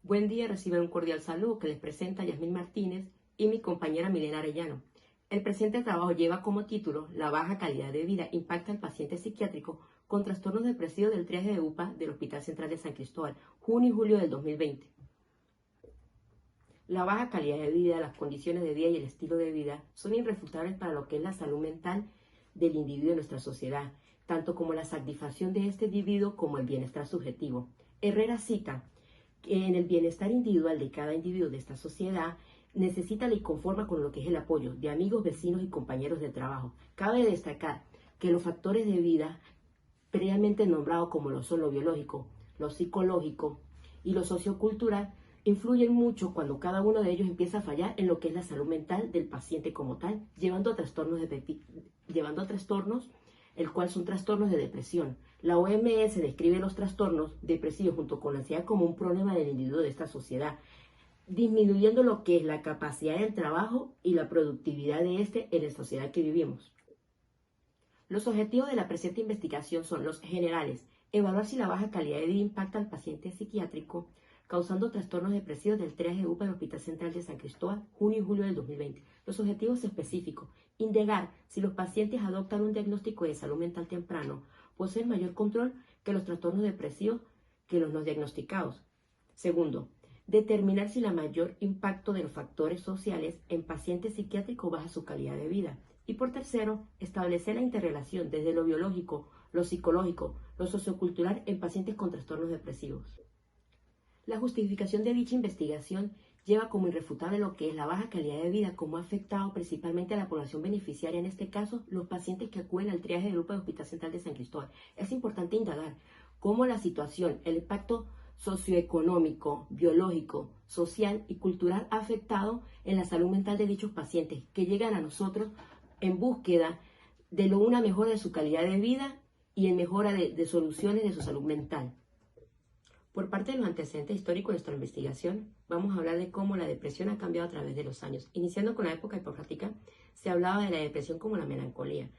Buen día, reciban un cordial saludo que les presenta Yasmín Martínez y mi compañera Milena Arellano. El presente trabajo lleva como título La baja calidad de vida impacta al paciente psiquiátrico con trastornos depresivos del triaje de UPA del Hospital Central de San Cristóbal, junio y julio del 2020. La baja calidad de vida, las condiciones de vida y el estilo de vida son irrefutables para lo que es la salud mental del individuo en nuestra sociedad, tanto como la satisfacción de este individuo como el bienestar subjetivo. Herrera cita que en el bienestar individual de cada individuo de esta sociedad necesita y conforma con lo que es el apoyo de amigos, vecinos y compañeros de trabajo. Cabe destacar que los factores de vida previamente nombrados como lo son lo biológico, lo psicológico y lo sociocultural influyen mucho cuando cada uno de ellos empieza a fallar en lo que es la salud mental del paciente como tal, llevando a trastornos, el cual son trastornos de depresión. La OMS describe los trastornos depresivos junto con la ansiedad como un problema del individuo de esta sociedad, disminuyendo lo que es la capacidad del trabajo y la productividad de este en la sociedad que vivimos. Los objetivos de la presente investigación son los generales: evaluar si la baja calidad de vida impacta al paciente psiquiátrico, causando trastornos depresivos del triaje de UPA del Hospital Central de San Cristóbal, junio y julio del 2020. Los objetivos específicos: indagar si los pacientes adoptan un diagnóstico de salud mental temprano, poseen mayor control que los trastornos depresivos que los no diagnosticados. Segundo, determinar si el mayor impacto de los factores sociales en pacientes psiquiátricos baja su calidad de vida. Y por tercero, establecer la interrelación desde lo biológico, lo psicológico, lo sociocultural en pacientes con trastornos depresivos. La justificación de dicha investigación lleva como irrefutable lo que es la baja calidad de vida, como ha afectado principalmente a la población beneficiaria, en este caso los pacientes que acuden al triaje de UPA del Hospital Central de San Cristóbal. Es importante indagar cómo la situación, el impacto socioeconómico, biológico, social y cultural ha afectado en la salud mental de dichos pacientes que llegan a nosotros en búsqueda de una mejora de su calidad de vida y en mejora de soluciones de su salud mental. Por parte de los antecedentes históricos de nuestra investigación, vamos a hablar de cómo la depresión ha cambiado a través de los años. Iniciando con la época hipocrática, se hablaba de la depresión como la melancolía.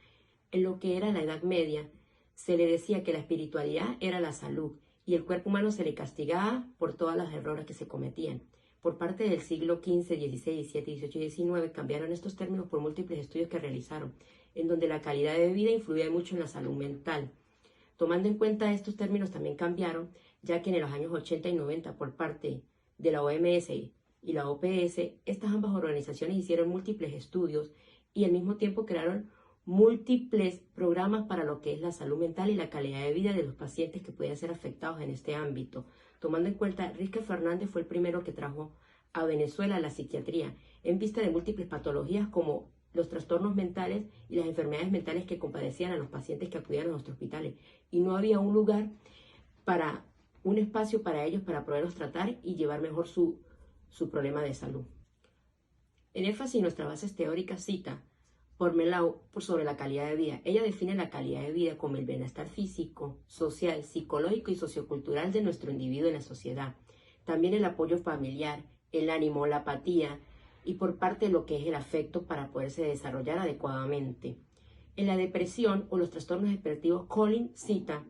En lo que era la Edad Media, se le decía que la espiritualidad era la salud y el cuerpo humano se le castigaba por todas las errores que se cometían. Por parte del siglo XV, XVI, XVII, XVIII y XIX cambiaron estos términos por múltiples estudios que realizaron, en donde la calidad de vida influía mucho en la salud mental. Tomando en cuenta estos términos también cambiaron, ya que en los años 80 y 90 por parte de la OMS y la OPS, estas ambas organizaciones hicieron múltiples estudios y al mismo tiempo crearon múltiples programas para lo que es la salud mental y la calidad de vida de los pacientes que pueden ser afectados en este ámbito. Tomando en cuenta, Rizquez Fernández fue el primero que trajo a Venezuela la psiquiatría en vista de múltiples patologías como los trastornos mentales y las enfermedades mentales que compadecían a los pacientes que acudían a nuestros hospitales. Y no había un espacio para ellos para poderlos tratar y llevar mejor su problema de salud. En énfasis, nuestras bases teóricas cita por Melau sobre la calidad de vida. Ella define la calidad de vida como el bienestar físico, social, psicológico y sociocultural de nuestro individuo en la sociedad. También el apoyo familiar, el ánimo, la apatía y por parte de lo que es el afecto para poderse desarrollar adecuadamente. En la depresión o los trastornos depresivos, Collins cita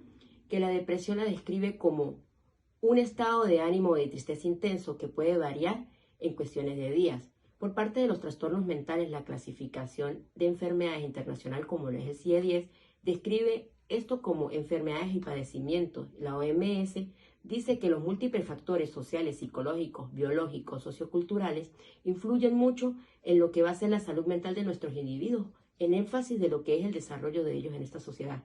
que la depresión la describe como un estado de ánimo o de tristeza intenso que puede variar en cuestiones de días. Por parte de los trastornos mentales, la clasificación de enfermedades internacional como lo es el CIE-10 describe esto como enfermedades y padecimientos. La OMS dice que los múltiples factores sociales, psicológicos, biológicos, socioculturales influyen mucho en lo que va a ser la salud mental de nuestros individuos, en énfasis de lo que es el desarrollo de ellos en esta sociedad.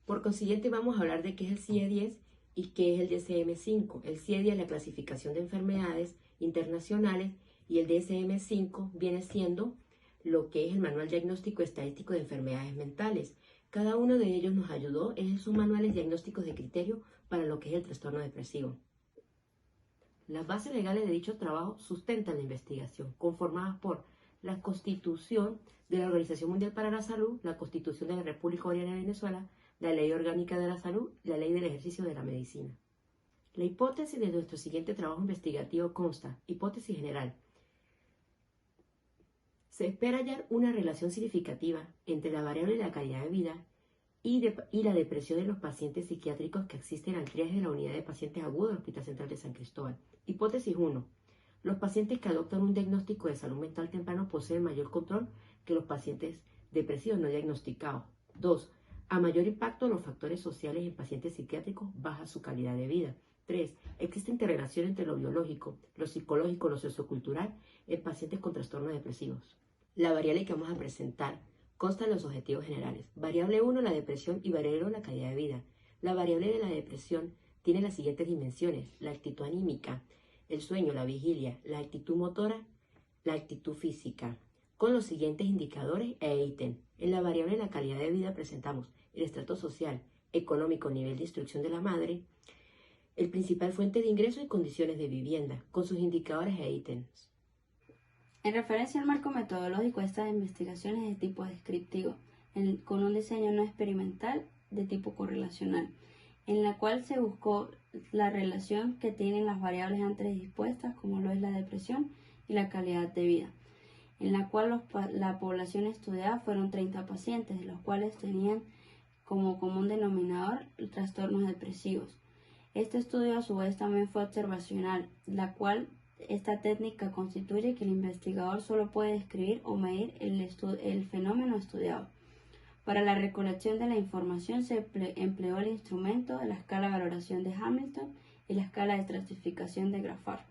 Por consiguiente, vamos a hablar de qué es el CIE-10 y qué es el DSM-5. El CIE-10 es la clasificación de enfermedades internacionales y el DSM-5 viene siendo lo que es el Manual Diagnóstico Estadístico de Enfermedades Mentales. Cada uno de ellos nos ayudó en esos manuales diagnósticos de criterio para lo que es el trastorno depresivo. Las bases legales de dicho trabajo sustentan la investigación, conformadas por la Constitución de la Organización Mundial para la Salud, la Constitución de la República Bolivariana de Venezuela, la Ley Orgánica de la Salud y la Ley del Ejercicio de la Medicina. La hipótesis de nuestro siguiente trabajo investigativo consta: hipótesis general. Se espera hallar una relación significativa entre la variable de la calidad de vida y la depresión en los pacientes psiquiátricos que asisten al triaje de la unidad de pacientes agudos del Hospital Central de San Cristóbal. Hipótesis 1. Los pacientes que adoptan un diagnóstico de salud mental temprano poseen mayor control que los pacientes depresivos no diagnosticados. 2. A mayor impacto de los factores sociales en pacientes psiquiátricos, baja su calidad de vida. 3. Existe interrelación entre lo biológico, lo psicológico, lo sociocultural en pacientes con trastornos depresivos. La variable que vamos a presentar consta de los objetivos generales. Variable 1, la depresión, y variable 2, la calidad de vida. La variable de la depresión tiene las siguientes dimensiones: la actitud anímica, el sueño, la vigilia, la actitud motora, la actitud física, con los siguientes indicadores e ítem. En la variable de la calidad de vida presentamos el estrato social, económico, nivel de instrucción de la madre, el principal fuente de ingreso y condiciones de vivienda, con sus indicadores e ítems. En referencia al marco metodológico, esta investigación es de tipo descriptivo, con un diseño no experimental de tipo correlacional, en la cual se buscó la relación que tienen las variables antes dispuestas, como lo es la depresión y la calidad de vida, en la cual la población estudiada fueron 30 pacientes, de los cuales tenían como común denominador trastornos depresivos. Este estudio a su vez también fue observacional, la cual esta técnica constituye que el investigador solo puede describir o medir el fenómeno estudiado. Para la recolección de la información se empleó el instrumento de la escala de valoración de Hamilton y la escala de estratificación de Graffard,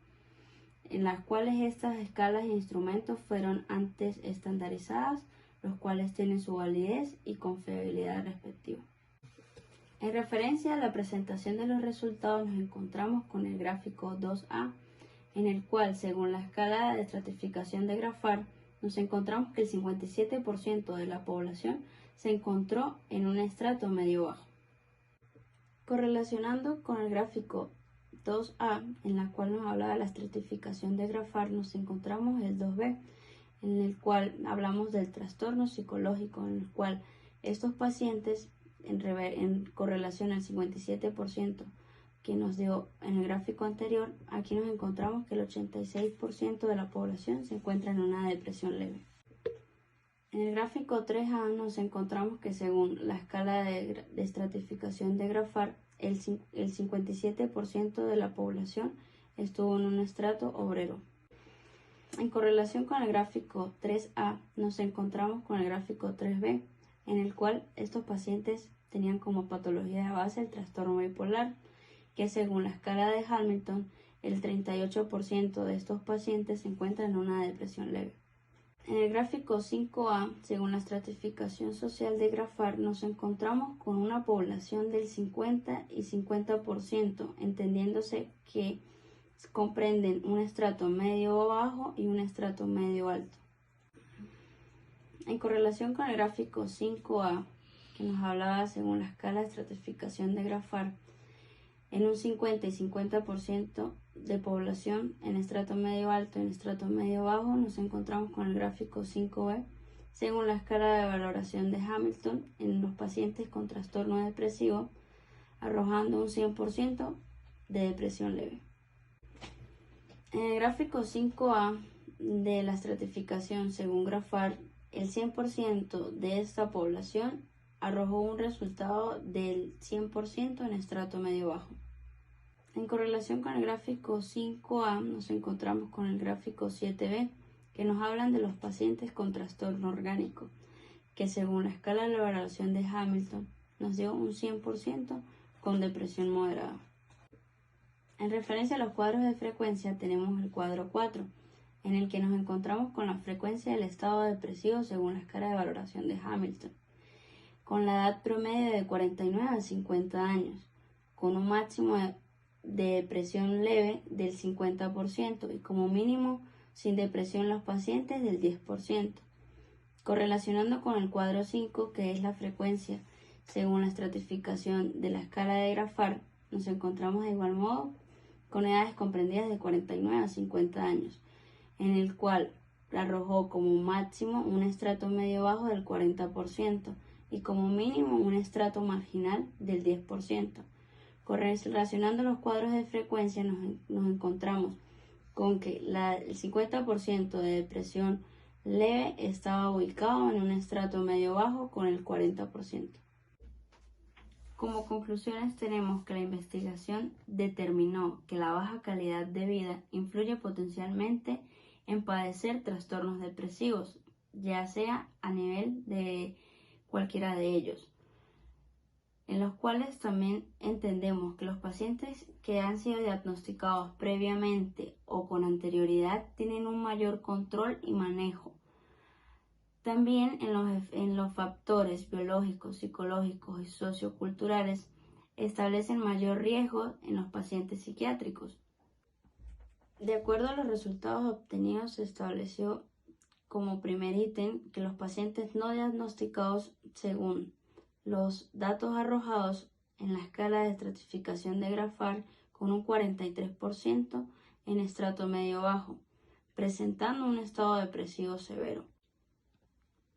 en las cuales estas escalas e instrumentos fueron antes estandarizadas, los cuales tienen su validez y confiabilidad respectiva. En referencia a la presentación de los resultados, nos encontramos con el gráfico 2A, en el cual, según la escala de estratificación de Graffard, nos encontramos que el 57% de la población se encontró en un estrato medio-bajo. Correlacionando con el gráfico 2A, en la cual nos habla de la estratificación de Graffard, nos encontramos el 2B, en el cual hablamos del trastorno psicológico, en el cual estos pacientes, en correlación al 57% que nos dio en el gráfico anterior, aquí nos encontramos que el 86% de la población se encuentra en una depresión leve. En el gráfico 3A nos encontramos que según la escala de estratificación de Graffard, el 57% de la población estuvo en un estrato obrero. En correlación con el gráfico 3A nos encontramos con el gráfico 3B, en el cual estos pacientes tenían como patología de base el trastorno bipolar, que según la escala de Hamilton, el 38% de estos pacientes se encuentran en una depresión leve. En el gráfico 5A, según la estratificación social de Graffard, nos encontramos con una población del 50 y 50%, entendiéndose que comprenden un estrato medio bajo y un estrato medio alto. En correlación con el gráfico 5A, que nos hablaba según la escala de estratificación de Graffard, en un 50 y 50% de población en estrato medio alto y en estrato medio bajo, nos encontramos con el gráfico 5B, según la escala de valoración de Hamilton en los pacientes con trastorno depresivo, arrojando un 100% de depresión leve. En el gráfico 5A de la estratificación según Graffard, el 100% de esta población arrojó un resultado del 100% en estrato medio bajo. En correlación con el gráfico 5A nos encontramos con el gráfico 7B, que nos hablan de los pacientes con trastorno orgánico, que según la escala de valoración de Hamilton nos dio un 100% con depresión moderada. En referencia a los cuadros de frecuencia tenemos el cuadro 4, en el que nos encontramos con la frecuencia del estado depresivo según la escala de valoración de Hamilton, con la edad promedio de 49 a 50 años, con un máximo de depresión leve del 50% y como mínimo sin depresión los pacientes del 10%. Correlacionando con el cuadro 5, que es la frecuencia según la estratificación de la escala de Graffard, nos encontramos de igual modo con edades comprendidas de 49 a 50 años, en el cual arrojó como máximo un estrato medio bajo del 40% y como mínimo un estrato marginal del 10%. Correlacionando los cuadros de frecuencia nos encontramos con que el 50% de depresión leve estaba ubicado en un estrato medio bajo con el 40%. Como conclusiones tenemos que la investigación determinó que la baja calidad de vida influye potencialmente en padecer trastornos depresivos, ya sea a nivel de cualquiera de ellos, en los cuales también entendemos que los pacientes que han sido diagnosticados previamente o con anterioridad tienen un mayor control y manejo. También en los factores biológicos, psicológicos y socioculturales establecen mayor riesgo en los pacientes psiquiátricos. De acuerdo a los resultados obtenidos, se estableció como primer ítem que los pacientes no diagnosticados, según los datos arrojados en la escala de estratificación de Grafar, con un 43% en estrato medio-bajo, presentando un estado depresivo severo.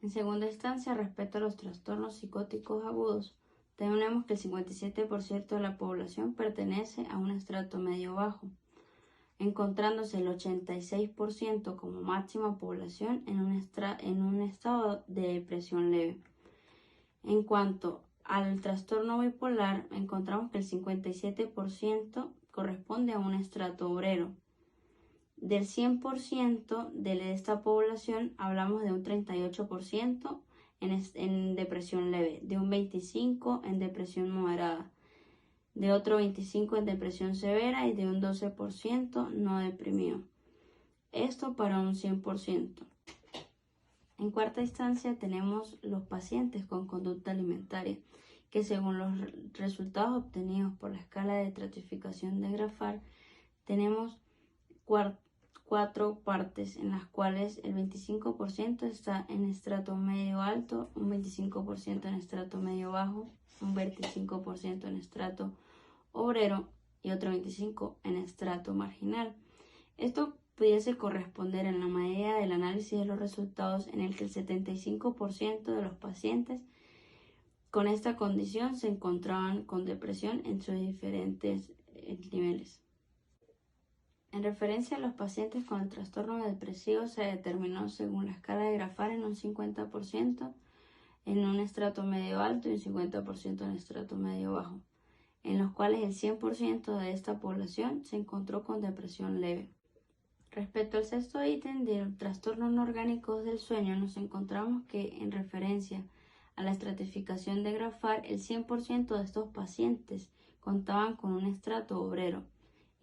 En segunda instancia, respecto a los trastornos psicóticos agudos, tenemos que el 57% de la población pertenece a un estrato medio-bajo, encontrándose el 86% como máxima población en un estado de depresión leve. En cuanto al trastorno bipolar, encontramos que el 57% corresponde a un estrato obrero. Del 100% de esta población hablamos de un 38% en depresión leve, de un 25% en depresión moderada, de otro 25% en depresión severa y de un 12% no deprimido. Esto para un 100%. En cuarta instancia tenemos los pacientes con conducta alimentaria, que según los resultados obtenidos por la escala de estratificación de Grafar, tenemos cuatro partes en las cuales el 25% está en estrato medio alto, un 25% en estrato medio bajo, un 25% en estrato obrero y otro 25% en estrato marginal. Esto pudiese corresponder en la medida del análisis de los resultados en el que el 75% de los pacientes con esta condición se encontraban con depresión en sus diferentes niveles. En referencia a los pacientes con el trastorno depresivo, se determinó según la escala de Grafar en un 50% en un estrato medio alto y un 50% en estrato medio bajo, en los cuales el 100% de esta población se encontró con depresión leve. Respecto al sexto ítem de trastornos no orgánicos del sueño, nos encontramos que en referencia a la estratificación de Grafar, el 100% de estos pacientes contaban con un estrato obrero,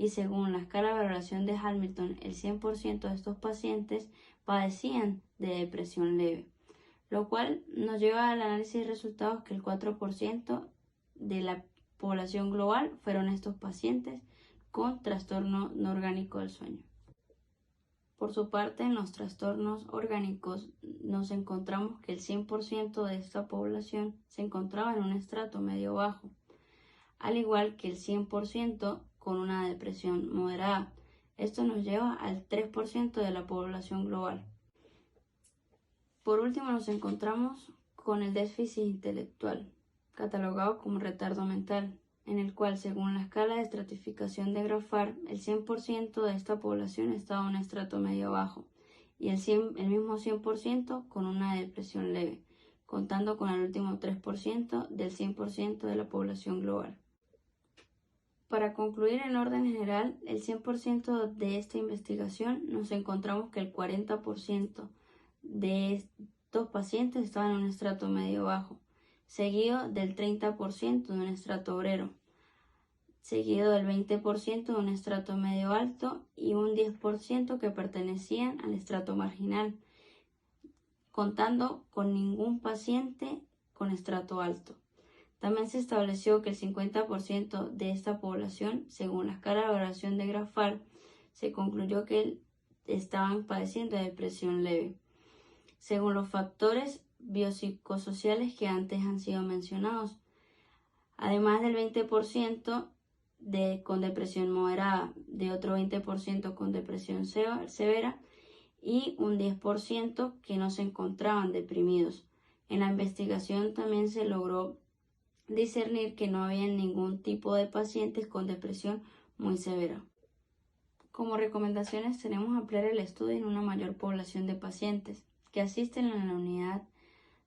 y según la escala de valoración de Hamilton, el 100% de estos pacientes padecían de depresión leve, lo cual nos lleva al análisis de resultados que el 4% de la población global fueron estos pacientes con trastorno no orgánico del sueño. Por su parte, en los trastornos orgánicos nos encontramos que el 100% de esta población se encontraba en un estrato medio bajo, al igual que el 100% con una depresión moderada. Esto nos lleva al 3% de la población global. Por último, nos encontramos con el déficit intelectual, catalogado como retardo mental, en el cual, según la escala de estratificación de Grafar, el 100% de esta población estaba en un estrato medio bajo y el mismo 100% con una depresión leve, contando con el último 3% del 100% de la población global. Para concluir en orden general, el 100% de esta investigación nos encontramos que el 40% de estos pacientes estaban en un estrato medio bajo, seguido del 30% de un estrato obrero, seguido del 20% de un estrato medio alto y un 10% que pertenecían al estrato marginal, contando con ningún paciente con estrato alto. También se estableció que el 50% de esta población, según la escala de valoración de Grafar, se concluyó que estaban padeciendo de depresión leve, según los factores biopsicosociales que antes han sido mencionados, además del 20% con depresión moderada, de otro 20% con depresión severa y un 10% que no se encontraban deprimidos. En la investigación también se logró discernir que no había ningún tipo de pacientes con depresión muy severa. Como recomendaciones tenemos ampliar el estudio en una mayor población de pacientes que asisten a la unidad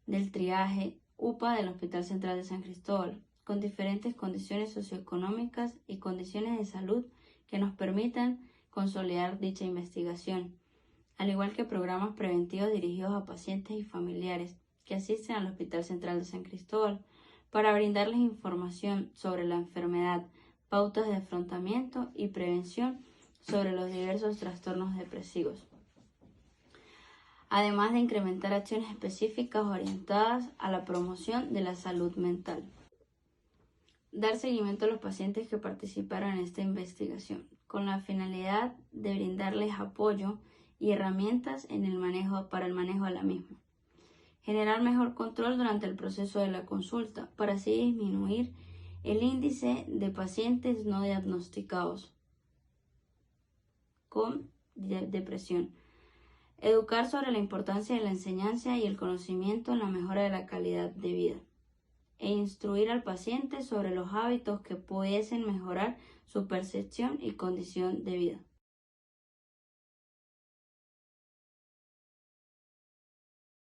del triaje UPA del Hospital Central de San Cristóbal, con diferentes condiciones socioeconómicas y condiciones de salud que nos permitan consolidar dicha investigación, al igual que programas preventivos dirigidos a pacientes y familiares que asisten al Hospital Central de San Cristóbal para brindarles información sobre la enfermedad, pautas de afrontamiento y prevención sobre los diversos trastornos depresivos, además de incrementar acciones específicas orientadas a la promoción de la salud mental. Dar seguimiento a los pacientes que participaron en esta investigación, con la finalidad de brindarles apoyo y herramientas para el manejo de la misma. Generar mejor control durante el proceso de la consulta, para así disminuir el índice de pacientes no diagnosticados con depresión. Educar sobre la importancia de la enseñanza y el conocimiento en la mejora de la calidad de vida. E instruir al paciente sobre los hábitos que pudiesen mejorar su percepción y condición de vida.